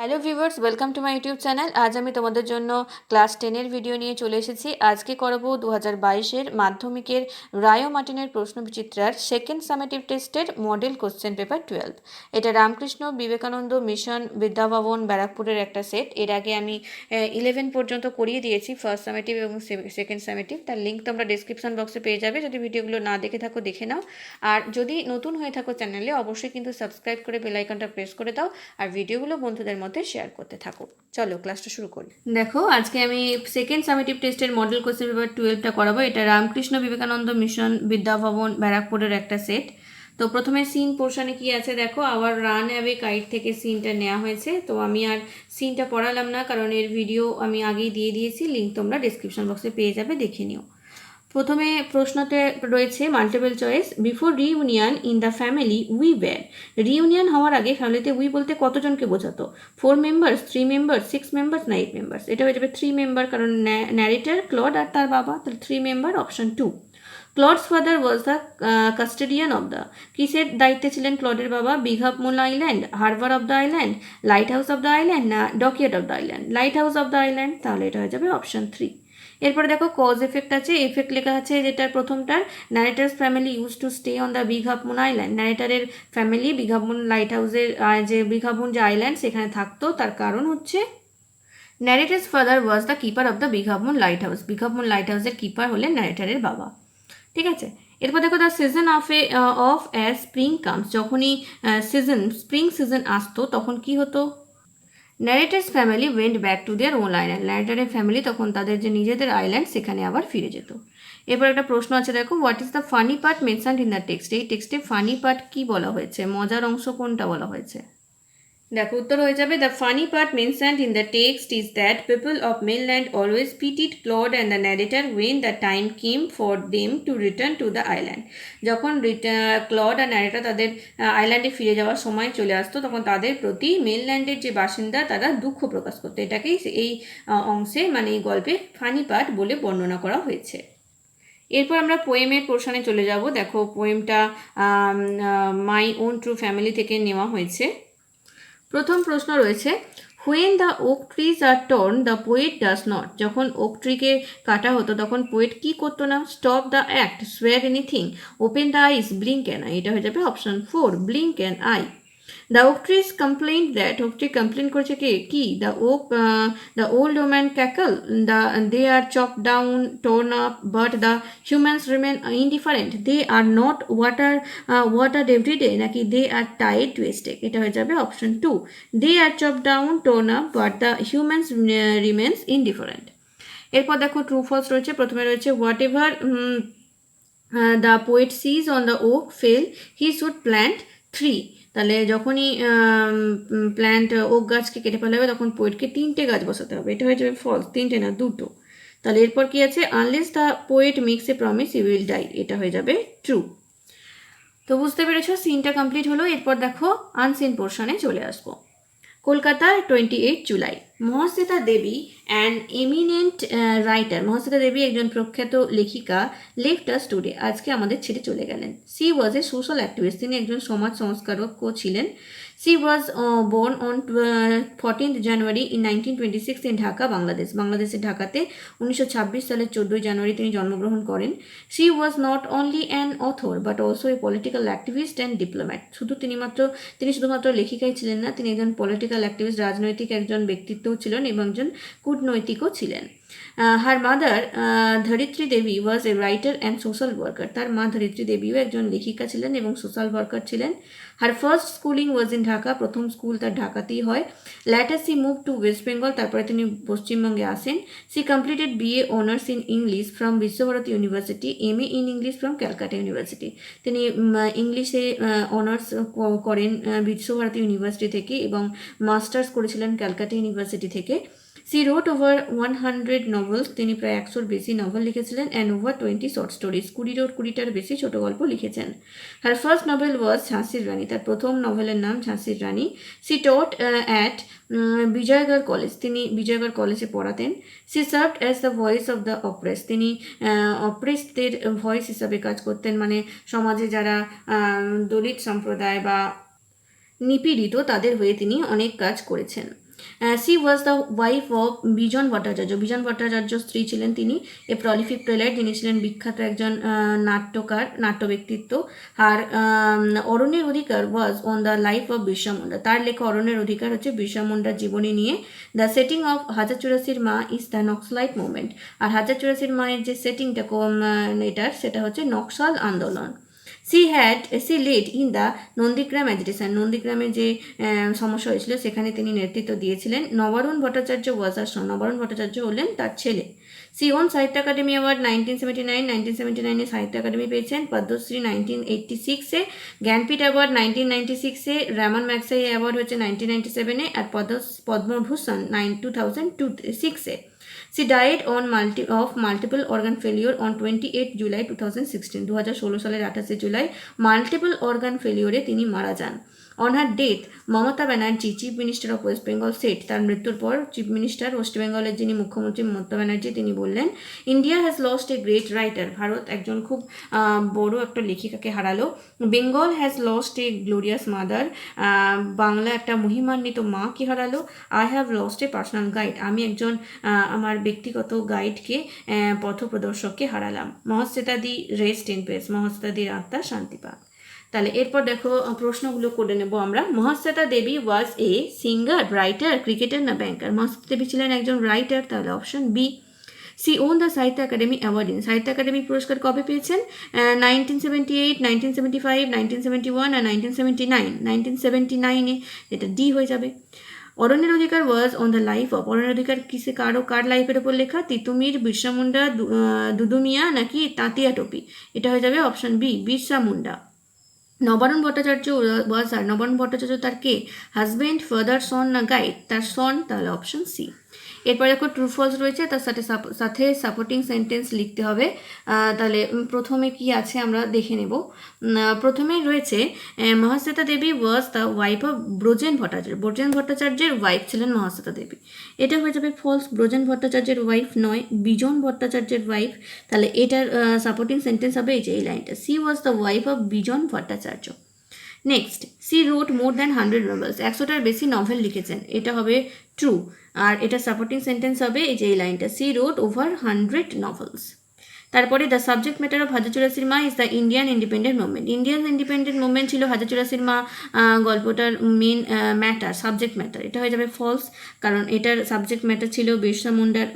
Hello viewers, welcome to my YouTube channel. আজ আমি তোমাদের জন্য ক্লাস 10-এর ভিডিও নিয়ে চলে এসেছি। আজকে করাবো 2022-এর মাধ্যমিকের রায়ো মার্টিনের প্রশ্নবিচিত্রার সেকেন্ড সামেটিভ টেস্টের মডেল কোশ্চেন পেপার 12। এটা রামকৃষ্ণ বিবেকানন্দ মিশন বিদ্যাভবন ব্যারাকপুরের একটা সেট। এর আগে আমি 11 পর্যন্ত করিয়ে দিয়েছি, ফার্স্ট সামেটিভ এবং সেকেন্ড সামেটিভ। তার লিঙ্ক তোমরা ডিসক্রিপশন বক্সে পেয়ে যাবে। যদি ভিডিওগুলো না দেখে থাকো দেখে নাও, আর যদি নতুন হয়ে থাকো চ্যানেলে অবশ্যই কিন্তু সাবস্ক্রাইব করে বেল আইকনটা প্রেস করে দাও, আর ভিডিওগুলো বন্ধুদের মধ্যে শেয়ার করতে থাকো। চলো ক্লাসটা শুরু করি। দেখো, আজকে আমি সেকেন্ড সামেটিভ টেস্টের মডেল কোশ্চেন পেপার 12টা করাবো। এটা রামকৃষ্ণ বিবেকানন্দ মিশন বিদ্যাভবন ব্যারাকপুরের একটা সেট। তো প্রথমে সিন পোর্শনে কি আছে দেখো, আওয়ার রান অ্যাওয়ে কাইট থেকে সিনটা নেওয়া হয়েছে। তো আমি আর সিনটা পড়ালাম না, কারণ এর ভিডিও আমি আগেই দিয়ে দিয়েছি, লিঙ্ক তোমরা ডিসক্রিপশন বক্সে পেয়ে যাবে, দেখে নিও। প্রথমে প্রশ্নতে রয়েছে multiple choice. Before reunion in the family we were. Reunion হওয়ার আগে ফ্যামিলিতে উই বলতে কতজনকে বোঝাতো? 4 মেম্বার্স, 3 মেম্বার্স, 6 মেম্বার্স না 8 মেম্বার্স? এটা হয়ে যাবে 3 মেম্বার, কারণ ন্যারেটার ক্লড আর তার বাবা, তাহলে 3 member, option 2। Claude's father was the custodian of the. কিসের দায়িত্বে ছিলেন ক্লডের বাবা? Big Half Moon Island, harbour of the island, lighthouse of the island না dockyard of the island? Lighthouse of the island, তাহলে এটা হয়ে যাবে অপশন 3। এরপরে দেখো কজ এফেক্ট আছে। এফেক্ট লেখা আছে যেটার প্রথমটার, narrator's family use to stay on the Big Half Moon Island. ন্যারেটারের ফ্যামিলি বিগ হাফ মুন লাইট হাউসের যে বিগ হাফ মুন যে আইল্যান্ড সেখানে থাকতো, তার কারণ হচ্ছে narrator's father was the keeper of the Big Half Moon lighthouse. Big Half Moon লাইট হাউসের কিপার হলেন ন্যারেটারের বাবা। ঠিক আছে, এরপর দেখো the season of as spring comes. যখনই স্প্রিং সিজন আসতো তখন কি হতো? Narrator's family went back to their own island. ন্যারেটারের ফ্যামিলি তখন তাদের যে নিজেদের আইল্যান্ড সেখানে আবার ফিরে যেত। এরপর একটা প্রশ্ন আছে দেখো, what is the funny part mentioned in the text. এই টেক্সটে ফানি পার্ট কি বলা হয়েছে, মজার অংশ কোনটা বলা হয়েছে? দেখো উত্তর হয়ে যাবে, the funny part mentioned in the text is that people of mainland always pitied Claude and the narrator when the time came for them to return to the island. যখন ক্লড আর ন্যারেটার তাদের আইল্যান্ডে ফিরে যাওয়ার সময় চলে আসতো, তখন তাদের প্রতি মেনল্যান্ডের যে বাসিন্দা তারা দুঃখ প্রকাশ করতো। এটাকেই এই অংশে মানে এই গল্পে ফানি পার্ট বলে বর্ণনা করা হয়েছে। এরপর আমরা পোয়েমের পোর্শনে চলে যাব। দেখো পোয়েমটা মাই ওন ট্রু ফ্যামিলি থেকে নেওয়া হয়েছে। প্রথম প্রশ্ন রয়েছে, when the oak trees are torn the poet does not. যখন ওক ট্রিকে কাটা হতো তখন পোয়েট কি করতো না? Stop the act, swear anything, open the eyes, blink an eye. এটা হয়ে যাবে option 4, blink an eye. The oak trees complain that. Oak tree complain করেছে কি? The old woman cackle, they are chop down, torn up, but the humans remain indifferent, they are not watered every, নাকি they are tied to stake? এটা হয়ে যাবে option 2, they are chop down, torn up, but the humans remains indifferent. এরপর দেখো true false রয়েছে। প্রথমে রয়েছে, what ever the poet sees on the oak fell he should plant 3। তাহলে যখনই প্ল্যান্ট ওক গাছকে কেটে ফেলা হবে তখন পোয়েটকে 3টে গাছ বসাতে হবে। এটা হয়ে যাবে ফলস, 3টে না 2টো। তাহলে এরপর কি আছে, unless the poet makes a promise he will die. এটা হয়ে যাবে ট্রু। তো বুঝতে পেরেছো, সিনটা কমপ্লিট হলো। এরপর দেখো আনসিন পোর্শনে চলে আসবো। Kolkata 28 July. Mahasweta Devi an eminent writer. Mahasweta Devi একজন প্রখ্যাত লেখিকা লেফট আস টুডে। আজকে আমাদের ছেড়ে চলে গেলেন। She was a social activist. তিনি একজন সমাজ সংস্কারকও ছিলেন। She was born on 14th January in 1926 in Dhaka, Bangladesh. বাংলাদেশের ঢাকাতে 1926 সালের 14ই জানুয়ারি তিনি জন্মগ্রহণ করেন। She was not only an author but also a political activist and diplomat. তিনি শুধুমাত্র লেখিকাই ছিলেন না, তিনি একজন পলিটিক্যাল অ্যাক্টিভিস্ট, রাজনৈতিক একজন ব্যক্তিত্বও ছিলেন এবং একজন কূটনৈতিকও ছিলেন। Her mother Dharitri Devi was a writer and social worker. তার মা ধরিত্রী দেবীও একজন লেখিকা ছিলেন এবং সোশ্যাল ওয়ার্কার ছিলেন। Her first schooling was in Dhaka. প্রথম স্কুল তার ঢাকাতেই হয়। Later she move to West Bengal. তারপরে তিনি পশ্চিমবঙ্গে আসেন। She completed BA honours in English from Visvabharati University, MA in English from Calcutta University. তিনি ইংলিশে অনার্স করেন বিশ্বভারতী ইউনিভার্সিটি থেকে এবং মাস্টার্স করেছিলেন ক্যালকাটা ইউনিভার্সিটি থেকে। She wrote over 100 novels। তিনি প্রায় 100-র বেশি নভেল লিখেছিলেন। And over 20 short stories. 20টার বেশি ছোট গল্প লিখেছেন। হার ফার্স্ট নভেল ওয়াজ ঝাঁসির রানী। তার প্রথম নভেলের নাম ঝাঁসির রানী। She taught at Bijoygarh college. তিনি বিজয়গড় কলেজে পড়াতেন। She served as the voice of the oppress. তিনি অপ্রেসদের ভয়েস হিসাবে কাজ করতেন, মানে সমাজে যারা দলিত সম্প্রদায় বা নিপীড়িত তাদের হয়ে তিনি অনেক কাজ করেছেন। She was the wife of Bijon Bhattacharya. Bijon Bhattacharya স্ত্রী ছিলেন তিনি। এ প্রলিফিক প্লেলাইট, তিনি ছিলেন বিখ্যাত একজন নাট্যকার, নাট্য ব্যক্তিত্ব। আর অরণ্যের অধিকার was on the life of Birsa Munda. তার লেখা অরণ্যের অধিকার হচ্ছে বিরসা মুন্ডার জীবনী নিয়ে। The setting of Hajar Churashir Ma is the naxalite movement. আর হাজার চুরাশির মায়ের যে সেটিংটা এটার, সেটা হচ্ছে নকশাল আন্দোলন। She led in the Nandigram agitation. নন্দীগ্রামে যে সমস্যা হয়েছিল সেখানে তিনি নেতৃত্ব দিয়েছিলেন। নবারুণ ভট্টাচার্য ওয়াজ আর সন। নবারুণ ভট্টাচার্য হলেন তার ছেলে। সি ওন সাহিত্য একাডেমি অ্যাওয়ার্ড 1979 সাহিত্য একাডেমি পেয়েছেন। পদ্মশ্রী 1986-এ, জ্ঞানপীঠ অ্যাওয়ার্ড 1996-এ, রামান ম্যাগসাই অ্যাওয়ার্ড হচ্ছে 1997-এ, আর Padma Bhushan 2006-এ। She died of multiple organ failure on 28 July 2016. 2016 সালের 28 জুলাই মাল্টিপল অর্গান ফেলিওরে তিনি মারা যান। On her death, Mamata Banerjee, chief minister of West Bengal set, তার মৃত্যুর পর চিফ মিনিস্টার ওয়েস্ট বেঙ্গলের যিনি মুখ্যমন্ত্রী মমতা ব্যানার্জি, তিনি বললেন, India has lost a great writer. Bharat একজন খুব বড় একটা লেখিকাকে হারালো। Bengal has lost A glorious mother. Bangla একটা মহিমান্বিত মাকে হারালো। I have lost A personal guide. আমি একজন আমার ব্যক্তিগত গাইডকে, পথপ্রদর্শককে হারালাম। মহস্বেতাদি রেস্ট ইন পেস। মহস্বেতাদির আত্মা শান্তি পাক। তাহলে এরপর দেখো প্রশ্নগুলো করে নেব আমরা। Mahasweta Devi was a singer, writer, cricketer না ব্যাংকার? মহাশ্বেতা দেবী ছিলেন একজন রাইটার, তাহলে option B. She won the Sahitya Akademi award in. Sahitya Akademi পুরস্কার কবে পেয়েছেন? 1978, 1975, 1971 আর 1979। 1979-এ, এটা ডি হয়ে যাবে। অরণ্যের অধিকার was on the life of. অরণ্যের অধিকার কিসে, কার লাইফের ওপর লেখা? তিতুমির, বিরসা মুন্ডা, দুদুমিয়া নাকি তাঁতিয়া টোপি? এটা হয়ে যাবে অপশন বি, বিরসা মুন্ডা। নবারুণ ভট্টাচার্য ওয়াজ আর। নবারুণ ভট্টাচার্য তার কে? হাজব্যান্ড, ফাদার, সন না গাইড? তার সন, তাহলে অপশন সি। এরপর দেখো ট্রু ফলস রয়েছে, তার সাথে সাপোর্টিং সেন্টেন্স লিখতে হবে। তাহলে প্রথমে কি আছে আমরা দেখে নেব। প্রথমে রয়েছে Mahasweta Devi was the wife of Brajen Bhattacharya. Brajen ভট্টাচার্যের ওয়াইফ ছিলেন মহাশ্বেতা দেবী। এটা হয়ে যাবে ফলস। ব্রজেন ভট্টাচার্যের ওয়াইফ নয়, বিজন ভট্টাচার্যের ওয়াইফ। তাহলে এটার সাপোর্টিং সেন্টেন্স হবে এই যে এই লাইনটা, she was the wife of Bijon Bhattacharya. Next, she wrote more than 100 novels. 100টার বেশি নভেল লিখেছেন, এটা হবে ট্রু। আর এটা সাপোর্টিং সেন্টেন্স হবে এই যে এই লাইনটা, সি রোট ওভার 100 নভেলস। তারপরে the subject matter of Hajar Churashir Ma is the Indian independent movement. Indian independent movement ছিল হাজার চুরাশির মা গল্পটার মেন ম্যাটার, সাবজেক্ট ম্যাটার। এটা হয়ে যাবে ফলস, কারণ এটার সাবজেক্ট ম্যাটার ছিল বিরসা মুন্ডার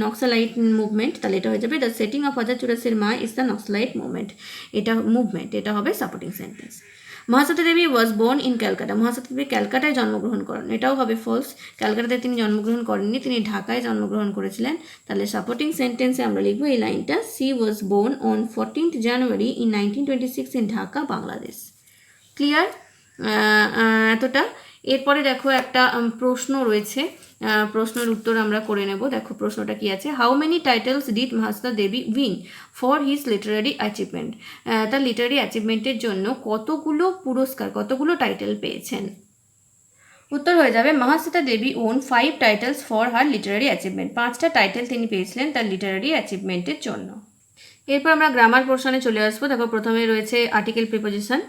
নক্সালাইট মুভমেন্ট। তাহলে এটা হয়ে যাবে the setting of Hajar Churashir Ma is the naxalite movement. এটা মুভমেন্ট, এটা হবে supporting sentence. Mahasweta Devi was born in Calcutta. Mahasweta Devi ক্যালকাটায় জন্মগ্রহণ করেন, এটাও হবে ফলস। ক্যালকাটাতে তিনি জন্মগ্রহণ করেননি, তিনি ঢাকায় জন্মগ্রহণ করেছিলেন। তাহলে সাপোর্টিং সেন্টেন্সে আমরা লিখবো এই লাইনটা, she was born on 14th January in 1926 in Dhaka, Bangladesh. Clear এতটা? এরপরে দেখো একটা প্রশ্ন রয়েছে, প্রশ্নের উত্তর আমরা করে নেব। দেখো প্রশ্নটা কি আছে, how many titles did Mahasweta Devi win for his literary achievement. তার লিটারারি অ্যাচিভমেন্টের জন্য কতগুলো পুরস্কার, কতগুলো টাইটেল পেয়েছেন? উত্তর হয়ে যাবে Mahasweta Devi won 5 titles for her literary achievement. 5টা টাইটেল তিনি পেয়েছিলেন তার লিটারারি অ্যাচিভমেন্টের জন্য। এরপর আমরা গ্রামার পোর্শনে চলে আসবো। দেখো প্রথমে রয়েছে article preposition,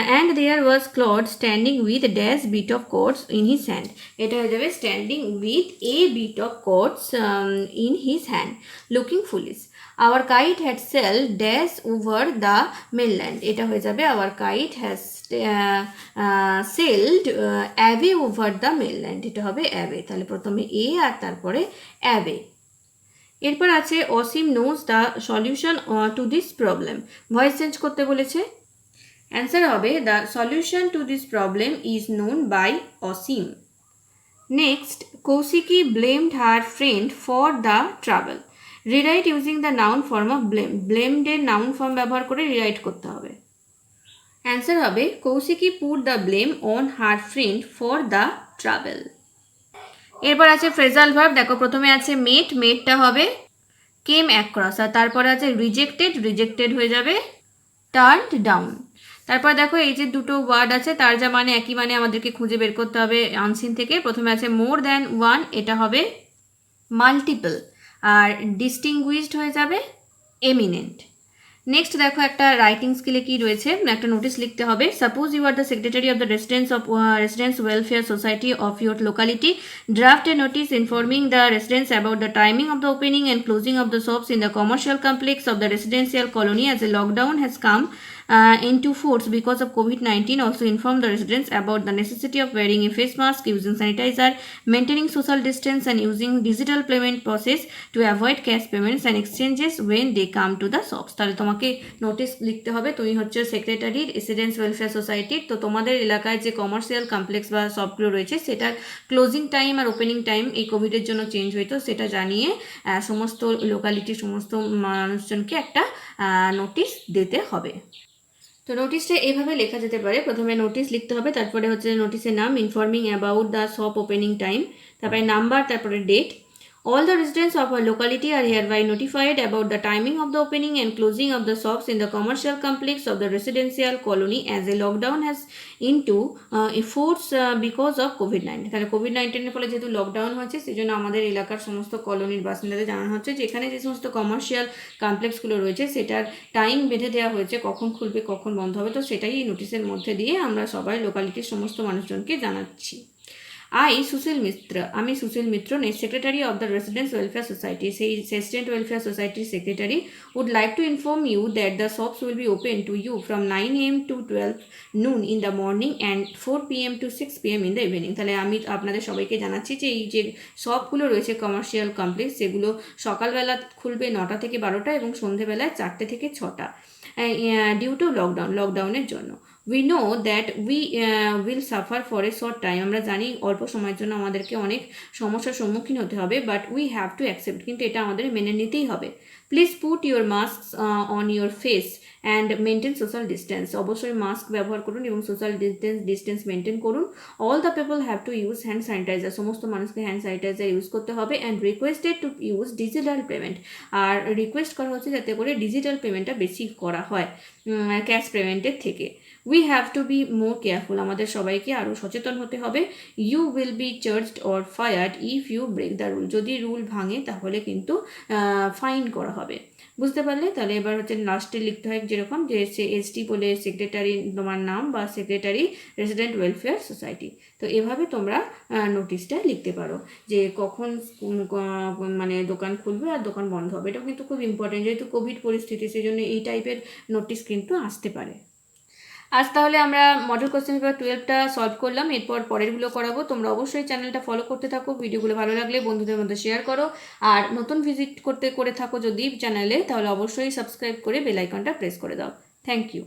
and there was Claude standing with dash bit of cords in his hand. এটা হয়ে যাবে standing with a bit of cords in his hand, looking foolish. Our kite had sail dash over the mainland. এটা হয়ে যাবে our kite has sailed away over the mainland. এটা হবে away, তাহলে প্রথমে এ আর তারপরে অ্যাওয়ে। এরপর আছে Ashim knows the solution to this problem. Voice change করতে বলেছে, অ্যান্সার হবে the solution to this problem is known by Ashim. Next, Kaushiki blamed her friend for the travel. Rewrite using the noun form of blame. ব্লেমডের noun form ব্যবহার করে rewrite করতে হবে। Answer হবে Kaushiki put the blame on her friend for the travel. এরপর আছে phrasal verb. দেখো প্রথমে আছে মেট, মেটটা হবে কেম অ্যাক্রস, আর তারপরে আছে রিজেক্টেড, রিজেক্টেড হয়ে যাবে টার্নড ডাউন। তারপর দেখো এই যে দুটো ওয়ার্ড আছে তার যা মানে একই মানে আমাদেরকে খুঁজে বের করতে হবে আনসিন থেকে। প্রথমে আছে মোর দ্যান ওয়ান, এটা হবে মাল্টিপল, আর ডিস্টিংগুইশড হয়ে যাবে এমিনেন্ট। নেক্সট দেখো একটা রাইটিং স্কিলে কি রয়েছে, একটা নোটিশ লিখতে হবে। Suppose you are the secretary of the residents welfare society of your locality, draft a notice informing the residents about the timing of the opening and closing of the shops in the commercial complex of the residential colony as a lockdown has come into force because of COVID-19. Also inform the residents about the necessity of wearing a face mask, using sanitizer, maintaining social distance and using digital payment process to avoid cash payments and exchanges when they come to the shops। তাহলে তোমাকে notice লিখতে হবে, তুমি হচ্ছে secretary residence welfare সোসাইটির। তো তোমাদের এলাকায় যে কমার্শিয়াল কমপ্লেক্স বা শপগুলো রয়েছে সেটার ক্লোজিং টাইম আর ওপেনিং টাইম এই কোভিডের জন্য চেঞ্জ হইতো, সেটা জানিয়ে সমস্ত লোকালিটির সমস্ত মানুষজনকে একটা নোটিশ দিতে হবে। তো নোটিশটা এইভাবে লেখা যেতে পারে, প্রথমে নোটিশ লিখতে হবে, তারপরে হচ্ছে নোটিশের নাম, informing about the shop opening time, তারপরে নাম্বার, তারপরে date. All the residents of our locality are hereby notified about the timing of the opening and closing of the shops in the commercial complex of the residential colony as a lockdown has into force because of COVID-19। তাহলে COVID-19 ফলে যেহেতু lockdown হয়েছে সেই জন্য আমাদের এলাকার সমস্ত কলোনির বাসিন্দাদের জানানো হচ্ছে যে এখানে যে সমস্ত কমার্শিয়াল কমপ্লেক্সগুলো রয়েছে সেটার টাইম বেঁধে দেওয়া হয়েছে, কখন খুলবে কখন বন্ধ হবে। তো সেটাই এই নোটিশের মধ্যে দিয়ে আমরা সবাই লোকালিটির সমস্ত মানুষজনকে জানাচ্ছি। আমি Sushil Mitra, secretary of the residence welfare society, সেই রেসিডেন্ট ওয়েলফেয়ার সোসাইটির secretary, would like to inform you that the shops will be open to you from 9 AM to 12 noon in the morning and 4 PM to 6 PM in the evening। তাহলে আমি আপনাদের সবাইকে জানাচ্ছি যে এই যে শপগুলো রয়েছে কমার্শিয়াল কমপ্লেক্স সেগুলো সকালবেলা খুলবে 9টা থেকে 12টা এবং সন্ধেবেলায় 4টে থেকে 6টা, ডিউ টু লকডাউনের জন্য। We know that we will suffer for a short time, আমরা জানি অল্প সময়ের জন্য আমাদেরকে অনেক সমস্যার সম্মুখীন হতে হবে, but we have to accept, কিন্তু এটা আমাদের মেনে নিতেই হবে। Please put your mask on your face and maintain social distance, অবশ্যই মাস্ক ব্যবহার করুন এবং সোশ্যাল ডিস্টেন্স মেনটেন করুন। All the people have to use hand sanitiser, সমস্ত মানুষকে হ্যান্ড স্যানিটাইজার ইউজ করতে হবে। And requested to use digital payment, আর রিকোয়েস্ট করা হচ্ছে যাতে করে ডিজিটাল পেমেন্টটা বেশি করা হয় ক্যাশ পেমেন্টের থেকে। We have to be more careful, আমাদের সবাইকে আরও সচেতন হতে হবে। You will be charged or fired if you break the rule, যদি রুল ভাঙে তাহলে কিন্তু ফাইন করা হবে। বুঝতে পারলে? তাহলে এবার হচ্ছে লাস্টে লিখতে হয় যেরকম যে এসটি বলে সেক্রেটারি তোমার নাম বা সেক্রেটারি রেসিডেন্ট ওয়েলফেয়ার সোসাইটি। তো এভাবে তোমরা নোটিশটা লিখতে পারো যে কখন মানে দোকান খুলবে আর দোকান বন্ধ হবে। এটা কিন্তু খুব ইম্পর্টেন্ট, যেহেতু কোভিড পরিস্থিতি সেই জন্য এই টাইপের নোটিশ কিন্তু আসতে পারে। আজ তাহলে আমরা মডেল কোশ্চেন পেপার 12টা সলভ করলাম, এরপর পরেরগুলো করাবো। তোমরা অবশ্যই চ্যানেলটা ফলো করতে থাকো, ভিডিওগুলো ভালো লাগলে বন্ধুদের মধ্যে শেয়ার করো, আর নতুন ভিজিট করে থাকো যদি চ্যানেলে, তাহলে অবশ্যই সাবস্ক্রাইব করে বেল আইকনটা প্রেস করে দাও। Thank you.